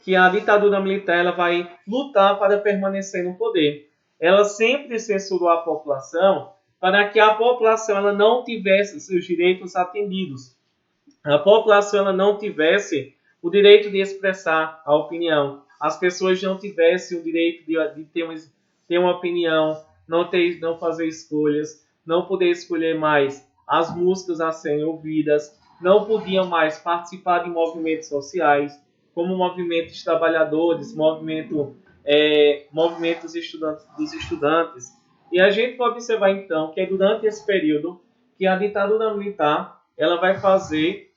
que a ditadura militar ela vai lutar para permanecer no poder. Ela sempre censurou a população para que a população ela não tivesse seus direitos atendidos. A população ela não tivesse o direito de expressar a opinião. As pessoas não tivessem o direito de ter uma opinião, não fazer escolhas, não poder escolher mais as músicas a serem ouvidas, não podiam mais participar de movimentos sociais, como movimentos trabalhadores, movimentos dos estudantes. E a gente pode observar, então, que é durante esse período que a ditadura militar ela vai fazer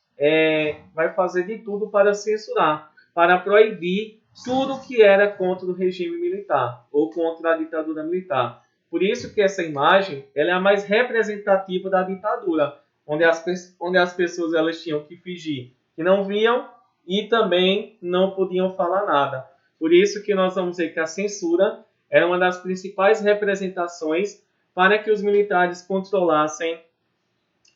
de tudo para censurar, para proibir tudo que era contra o regime militar ou contra a ditadura militar. Por isso que essa imagem ela é a mais representativa da ditadura, onde as pessoas elas tinham que fingir que não viam e também não podiam falar nada. Por isso que nós vamos ver que a censura era uma das principais representações para que os militares controlassem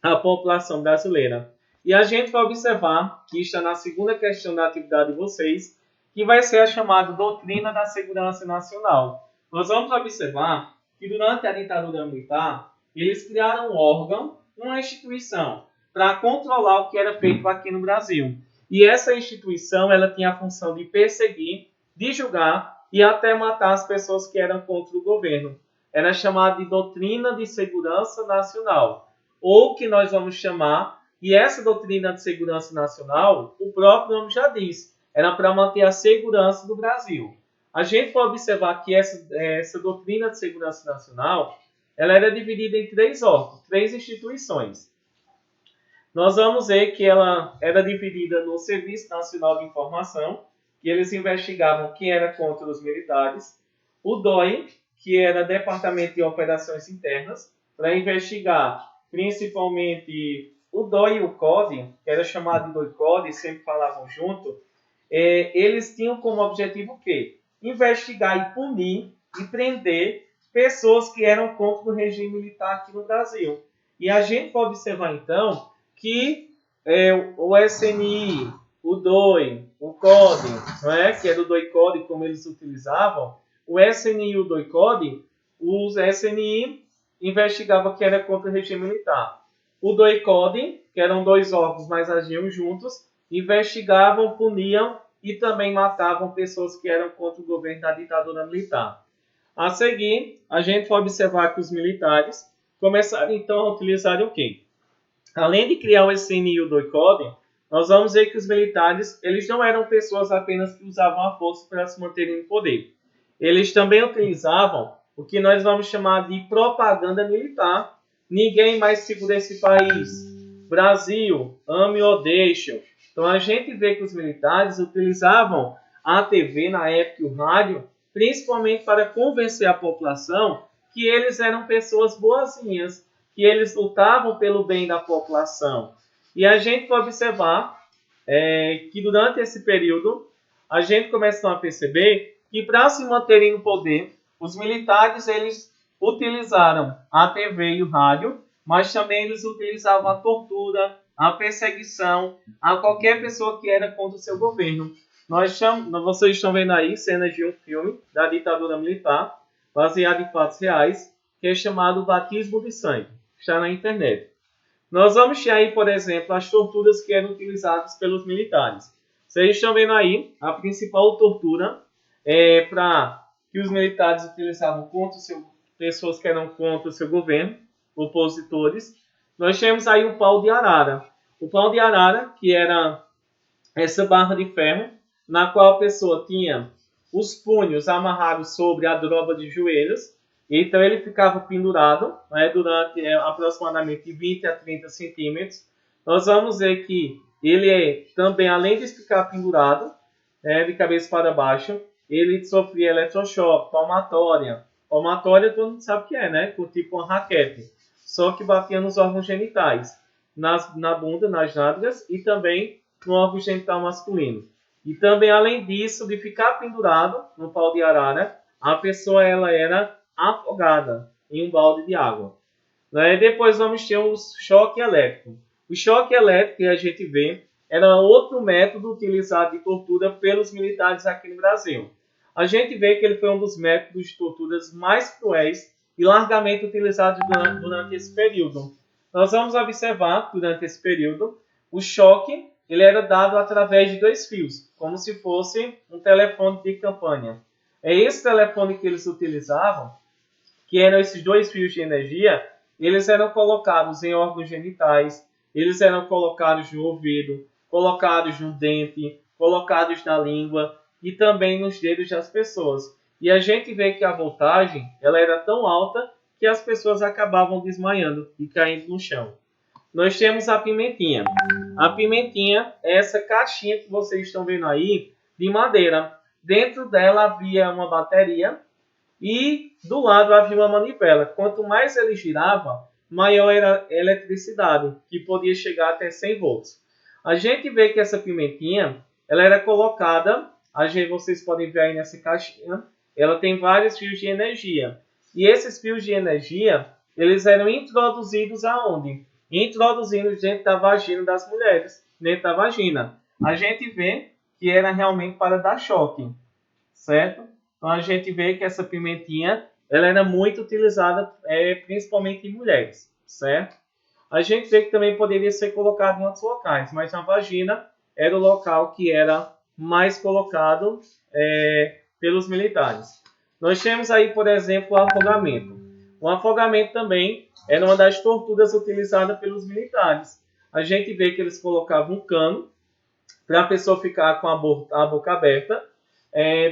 a população brasileira. E a gente vai observar, que está na segunda questão da atividade de vocês, que vai ser a chamada doutrina da segurança nacional. Nós vamos observar que durante a ditadura militar, eles criaram um órgão, uma instituição, para controlar o que era feito aqui no Brasil. E essa instituição ela tinha a função de perseguir, de julgar e até matar as pessoas que eram contra o governo. Era chamada de doutrina de segurança nacional, ou que nós vamos chamar, e essa doutrina de segurança nacional, o próprio nome já diz, era para manter a segurança do Brasil. A gente pode observar que essa doutrina de segurança nacional, ela era dividida em três órgãos, três instituições. Nós vamos ver que ela era dividida no Serviço Nacional de Informação, que eles investigavam quem era contra os militares, o DOI, que era Departamento de Operações Internas, para investigar principalmente o DOI e o CODE, que era chamado de DOI-CODE, sempre falavam junto, eles tinham como objetivo o quê? Investigar e punir e prender pessoas que eram contra o regime militar aqui no Brasil. E a gente pode observar, então, que o SNI, o DOI, o CODE, não é? Que era o DOI-CODE, como eles utilizavam, o SNI e o DOI-CODE, os SNI investigava que era contra o regime militar. O DOI-CODE, que eram dois órgãos, mas agiam juntos, investigavam, puniam e também matavam pessoas que eram contra o governo da ditadura militar. A seguir, a gente vai observar que os militares começaram então a utilizar o quê? Além de criar o SNI e o DOI-CODE, nós vamos ver que os militares eles não eram pessoas apenas que usavam a força para se manterem no poder. Eles também utilizavam o que nós vamos chamar de propaganda militar. Ninguém mais segura esse país. Brasil, ame ou deixe. Então a gente vê que os militares utilizavam a TV na época e o rádio, principalmente para convencer a população que eles eram pessoas boazinhas, que eles lutavam pelo bem da população. E a gente vai observar que durante esse período, a gente começa a perceber que para se manterem no poder, os militares eles utilizaram a TV e o rádio, mas também eles utilizavam a tortura, a perseguição a qualquer pessoa que era contra o seu governo. Vocês estão vendo aí cenas de um filme da ditadura militar, baseado em fatos reais, que é chamado Batismo de Sangue. Está na internet. Nós vamos ter aí, por exemplo, as torturas que eram utilizadas pelos militares. Vocês estão vendo aí a principal tortura para que os militares utilizavam contra pessoas que eram contra o seu governo, opositores. Nós temos aí o pau de arara. O pau de arara, que era essa barra de ferro, na qual a pessoa tinha os punhos amarrados sobre a droga de joelhos. Então ele ficava pendurado durante aproximadamente 20 a 30 centímetros. Nós vamos ver que ele também, além de ficar pendurado, de cabeça para baixo, ele sofria eletrochoque, palmatória. Palmatória todo mundo sabe o que é, né? Tipo uma raquete. Só que batia nos órgãos genitais, na bunda, nas nádegas e também no órgão genital masculino. E também, além disso, de ficar pendurado no pau de arara, a pessoa ela era afogada em um balde de água. Depois vamos ter o choque elétrico. O choque elétrico que a gente vê era outro método utilizado de tortura pelos militares aqui no Brasil. A gente vê que ele foi um dos métodos de torturas mais cruéis e largamente utilizados durante esse período. Nós vamos observar, durante esse período, o choque ele era dado através de 2 fios, como se fosse um telefone de campanha. É esse telefone que eles utilizavam, que eram esses 2 fios de energia, eles eram colocados em órgãos genitais, eles eram colocados no ouvido, colocados no dente, colocados na língua e também nos dedos das pessoas. E a gente vê que a voltagem ela era tão alta que as pessoas acabavam desmaiando e caindo no chão. Nós temos a pimentinha. A pimentinha é essa caixinha que vocês estão vendo aí de madeira. Dentro dela havia uma bateria e do lado havia uma manivela. Quanto mais ele girava, maior era a eletricidade, que podia chegar até 100 volts. A gente vê que essa pimentinha ela era colocada, vocês podem ver aí nessa caixinha, ela tem vários fios de energia. E esses fios de energia, eles eram introduzidos aonde? Introduzidos dentro da vagina das mulheres, dentro da vagina. A gente vê que era realmente para dar choque, certo? Então a gente vê que essa pimentinha ela era muito utilizada principalmente em mulheres, certo? A gente vê que também poderia ser colocado em outros locais, mas na vagina era o local que era mais colocado pelos militares. Nós temos aí, por exemplo, o afogamento. O afogamento também era uma das torturas utilizadas pelos militares. A gente vê que eles colocavam um cano para a pessoa ficar com a boca aberta,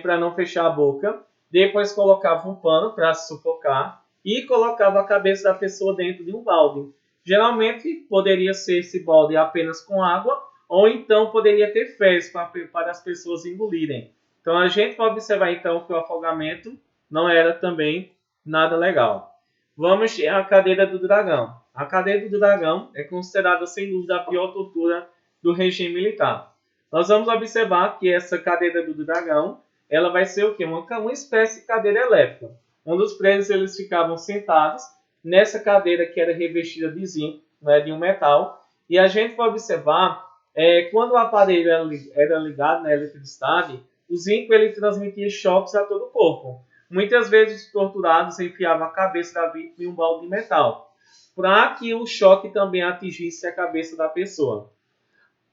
para não fechar a boca. Depois colocava um pano para sufocar e colocava a cabeça da pessoa dentro de um balde. Geralmente poderia ser esse balde apenas com água ou então poderia ter fezes para as pessoas engolirem. Então a gente pode observar então que o afogamento não era também nada legal. Vamos ter a cadeira do dragão. A cadeira do dragão é considerada sem dúvida a pior tortura do regime militar. Nós vamos observar que essa cadeira do dragão ela vai ser o quê? Uma espécie de cadeira elétrica, onde os presos eles ficavam sentados nessa cadeira que era revestida de zinco, né, de um metal, e a gente vai observar quando o aparelho era ligado na eletricidade, o zinco ele transmitia choques a todo o corpo. Muitas vezes os torturados enfiavam a cabeça da vítima em um balde de metal, para que o choque também atingisse a cabeça da pessoa.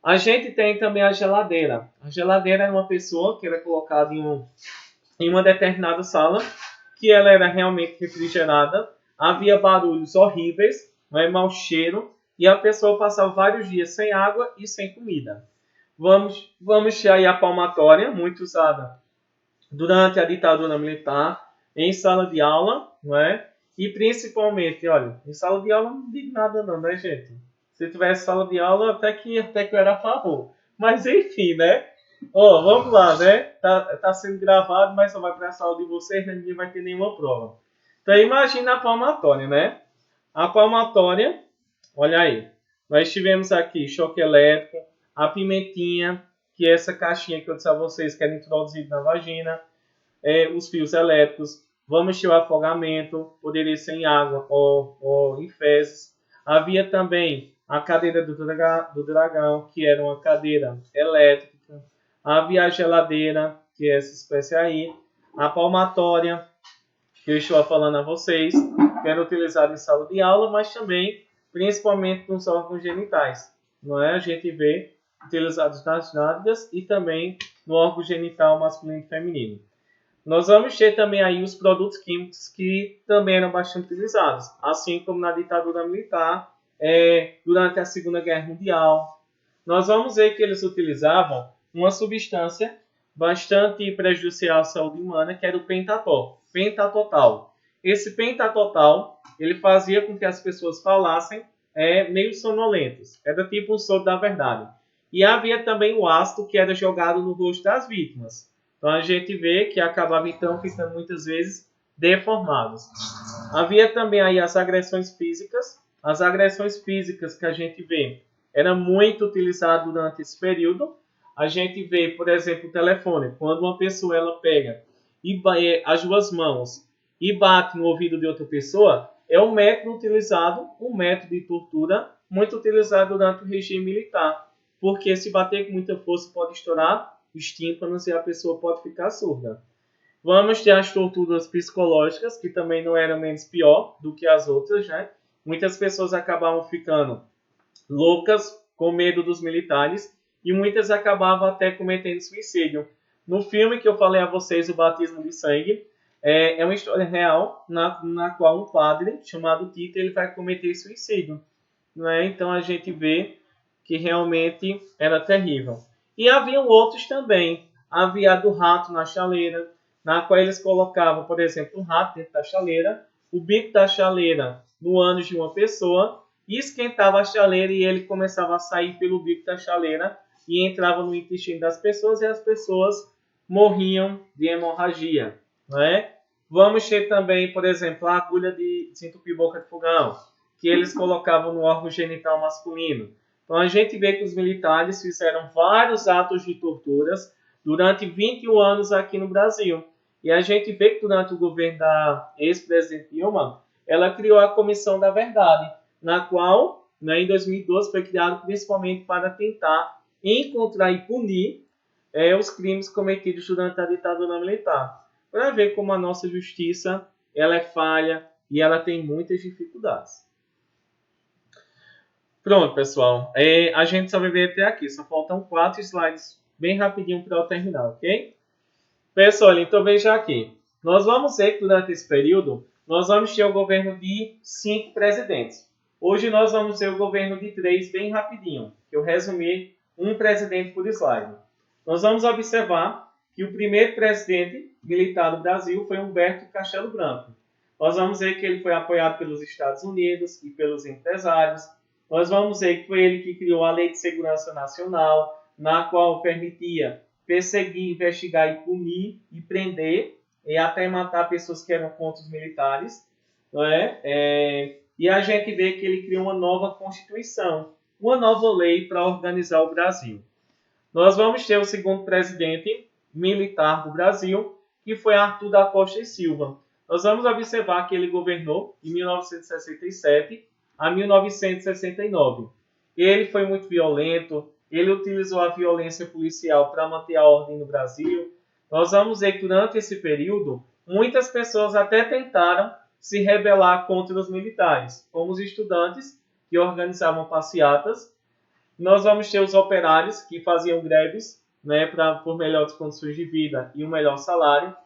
A gente tem também a geladeira. A geladeira é uma pessoa que era colocada em uma determinada sala, que ela era realmente refrigerada, havia barulhos horríveis, mau cheiro, e a pessoa passava vários dias sem água e sem comida. Vamos ter aí a palmatória, muito usada durante a ditadura militar, em sala de aula, não é? E principalmente, olha, em sala de aula não digo nada não, né, gente? Se tivesse sala de aula, até que eu era a favor. Mas enfim, né? Vamos lá, né? Tá sendo gravado, mas só vai para a sala de vocês, né? Ninguém vai ter nenhuma prova. Então imagina a palmatória, né? A palmatória, olha aí. Nós tivemos aqui choque elétrico, a pimentinha, que é essa caixinha que eu disse a vocês que era introduzida na vagina, os fios elétricos, vamos ter o afogamento, poderia ser em água ou em fezes. Havia também a cadeira do dragão, que era uma cadeira elétrica. Havia a geladeira, que é essa espécie aí. A palmatória, que eu estou falando a vocês, que era utilizada em sala de aula, mas também, principalmente nos órgãos genitais. Não é? A gente vê utilizados nas nádegas e também no órgão genital masculino e feminino. Nós vamos ter também aí os produtos químicos que também eram bastante utilizados, assim como na ditadura militar, durante a Segunda Guerra Mundial. Nós vamos ver que eles utilizavam uma substância bastante prejudicial à saúde humana, que era o pentatotal. Esse pentatotal, ele fazia com que as pessoas falassem meio sonolentos. Era tipo um soro da verdade. E havia também o ácido que era jogado no rosto das vítimas. Então a gente vê que acabava então ficando muitas vezes deformados. Havia também aí as agressões físicas. As agressões físicas que a gente vê era muito utilizado durante esse período. A gente vê, por exemplo, o telefone. Quando uma pessoa ela pega as duas mãos e bate no ouvido de outra pessoa, é um método utilizado, um método de tortura muito utilizado durante o regime militar. porque se bater com muita força pode estourar os tímpanos e a pessoa pode ficar surda. Vamos ter as torturas psicológicas, que também não eram menos pior do que as outras, né? Muitas pessoas acabavam ficando loucas com medo dos militares e muitas acabavam até cometendo suicídio. No filme que eu falei a vocês, O Batismo de Sangue, é uma história real na qual um padre chamado Tito ele vai cometer suicídio. Não é? Então a gente vê que realmente era terrível. E haviam outros também. Havia a do rato na chaleira, na qual eles colocavam, por exemplo, um rato dentro da chaleira, o bico da chaleira no ânus de uma pessoa, e esquentava a chaleira e ele começava a sair pelo bico da chaleira e entrava no intestino das pessoas e as pessoas morriam de hemorragia. Não é? Vamos ter também, por exemplo, a agulha de desentupir boca de fogão, que eles colocavam no órgão genital masculino. Então a gente vê que os militares fizeram vários atos de torturas durante 21 anos aqui no Brasil. E a gente vê que durante o governo da ex-presidente Dilma, ela criou a Comissão da Verdade, na qual, né, em 2012, foi criado principalmente para tentar encontrar e punir os crimes cometidos durante a ditadura militar. Para ver como a nossa justiça ela é falha e ela tem muitas dificuldades. Pronto, pessoal. A gente só vai ver até aqui. Só faltam 4 slides bem rapidinho para eu terminar, ok? Pessoal, então veja aqui. Nós vamos ver que durante esse período, nós vamos ter o governo de 5 presidentes. Hoje nós vamos ver o governo de 3 bem rapidinho. Eu resumi um presidente por slide. Nós vamos observar que o primeiro presidente militar do Brasil foi Humberto Castelo Branco. Nós vamos ver que ele foi apoiado pelos Estados Unidos e pelos empresários. Nós vamos ver que foi ele que criou a Lei de Segurança Nacional, na qual permitia perseguir, investigar e punir e prender e até matar pessoas que eram contra os militares. Não é? E a gente vê que ele criou uma nova Constituição, uma nova lei para organizar o Brasil. Nós vamos ter o segundo presidente militar do Brasil, que foi Arthur da Costa e Silva. Nós vamos observar que ele governou de 1967 a 1969. Ele foi muito violento, ele utilizou a violência policial para manter a ordem no Brasil. Nós vamos ver que durante esse período, muitas pessoas até tentaram se rebelar contra os militares, como os estudantes que organizavam passeatas. Nós vamos ter os operários que faziam greves, né, por melhores condições de vida e um melhor salário.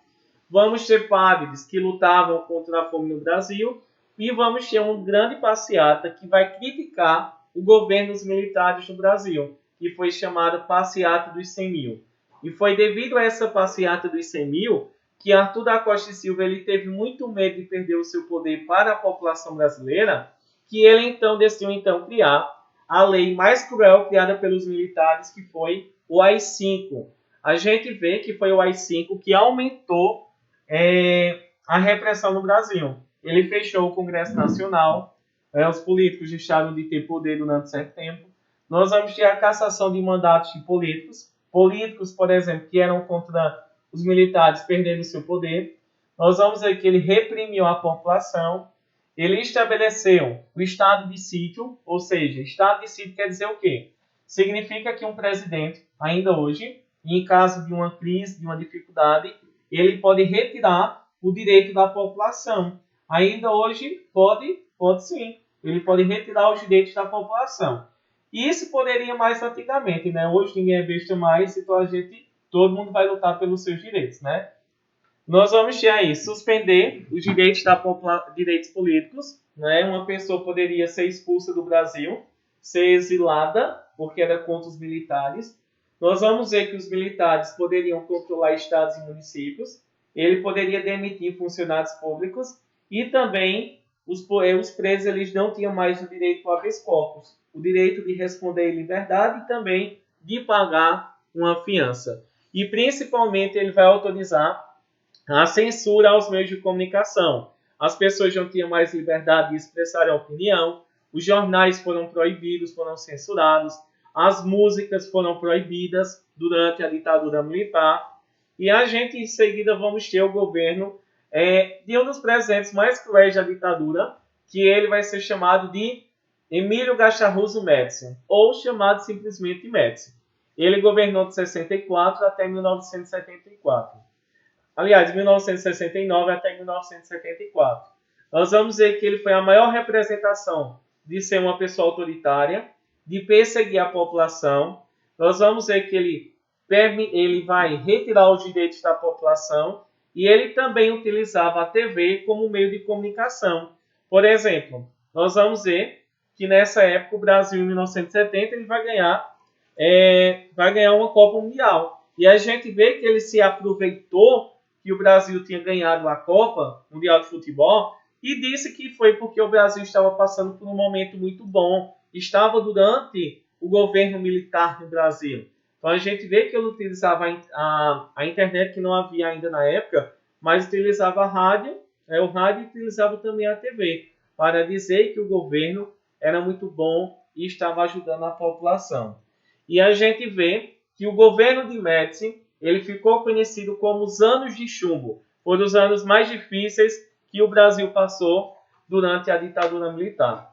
Vamos ter padres que lutavam contra a fome no Brasil. E vamos ter uma grande passeata que vai criticar o governo dos militares no Brasil, que foi chamada Passeata dos 100 mil. E foi devido a essa Passeata dos 100 mil que Arthur da Costa e Silva ele teve muito medo de perder o seu poder para a população brasileira, que ele decidiu criar a lei mais cruel criada pelos militares, que foi o AI-5. A gente vê que foi o AI-5 que aumentou a repressão no Brasil. Ele fechou o Congresso Nacional, os políticos deixaram de ter poder durante certo tempo. Nós vamos ter a cassação de mandatos de políticos. Políticos, por exemplo, que eram contra os militares, perderam seu poder. Nós vamos ver que ele reprimiu a população. Ele estabeleceu o estado de sítio, ou seja, estado de sítio quer dizer o quê? Significa que um presidente, ainda hoje, em caso de uma crise, de uma dificuldade, ele pode retirar o direito da população. Ainda hoje, pode sim. Ele pode retirar os direitos da população. Isso poderia mais antigamente, né? Hoje ninguém é besta mais, então todo mundo vai lutar pelos seus direitos, né? Nós vamos ter aí, suspender os direitos direitos políticos, né? Uma pessoa poderia ser expulsa do Brasil, ser exilada, porque era contra os militares. Nós vamos ver que os militares poderiam controlar estados e municípios. Ele poderia demitir funcionários públicos e também os presos eles não tinham mais o direito ao habeas corpus, o direito de responder em liberdade e também de pagar uma fiança. E principalmente ele vai autorizar a censura aos meios de comunicação. As pessoas não tinham mais liberdade de expressar a opinião, os jornais foram proibidos, foram censurados, as músicas foram proibidas durante a ditadura militar. E a gente, em seguida, vamos ter o governo de um dos presidentes mais cruéis da ditadura, que ele vai ser chamado de Emílio Gacharuso Médici, ou chamado simplesmente Médici. Ele governou de 64 até 1974. Aliás, de 1969 até 1974. Nós vamos ver que ele foi a maior representação de ser uma pessoa autoritária, de perseguir a população. Nós vamos ver que ele vai retirar os direitos da população e ele também utilizava a TV como meio de comunicação. Por exemplo, nós vamos ver que nessa época o Brasil, em 1970, ele vai ganhar uma Copa Mundial. E a gente vê que ele se aproveitou que o Brasil tinha ganhado a Copa Mundial de Futebol e disse que foi porque o Brasil estava passando por um momento muito bom, estava durante o governo militar no Brasil. Então a gente vê que ele utilizava a internet, que não havia ainda na época, mas utilizava a rádio, o rádio e utilizava também a TV, para dizer que o governo era muito bom e estava ajudando a população. E a gente vê que o governo de Médici ele ficou conhecido como os anos de chumbo. Foram os anos mais difíceis que o Brasil passou durante a ditadura militar.